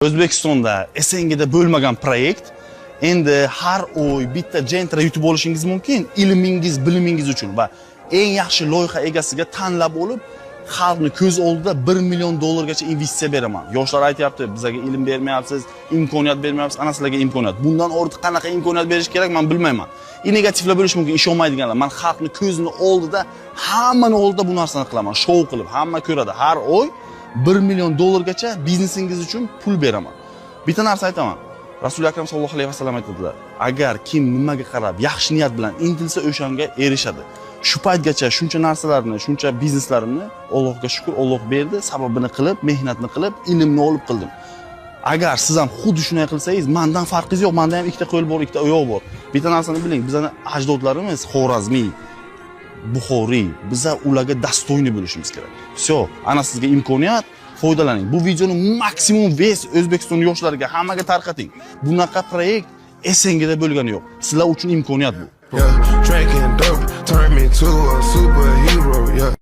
O'zbekistonda SNGda bo'lmagan proyekt endi har oy bitta gentra yutib olishingiz mumkin ilmingiz, bilimingiz uchun va eng yaxshi loyiha egasiga tanlab olib, xalqni ko'z oldida $1 million gacha investitsiya beraman. Yoshlar aytayapti, bizga ilm bermayapsiz, imkoniyat bermayapsiz, ana sizlarga imkoniyat. Bundan ortiq qanaqa imkoniyat berish kerak, men bilmayman. Negativlar bo'lishi mumkin, ishonmaydiganlar. Men xalqni ko'zini oldida, hammani oldida bu narsani qilaman, shou qilib, hamma ko'radi. Har oy $1 million gacha biznesingiz uchun pul beraman. Bitta narsa aytaman. Rasul akram sallallohu alayhi vasallam aytadilar: agar kim nimaga qarab yaxshi niyat bilan intilsa, o'shanga erishadi. Shu paytgacha shuncha narsalarni, shuncha bizneslarimni Allohga shukr, Alloh berdi, sababini qilib, mehnatni qilib, ilmni olib qildim. Agar siz ham xuddi shunday qilsangiz, mendan farqingiz yo'q, menda ham ikkita qo'l bor, ikkita oyoq bor. Bitta narsani biling, bizning ajdodlarimiz Xorazmiy, Buxoriy, biza ularga dostoyni bo'lishimiz kerak. Всё, ana sizga imkoniyat, foydalaning. Bu videoni maksimum vez O'zbekiston yoshlariga, hammaga tarqating. Bunaqa proyekt SNGda bo'lgani yo'q. Sizlar uchun imkoniyat bu. Yeah, drinking dope turned me to a superhero, yeah.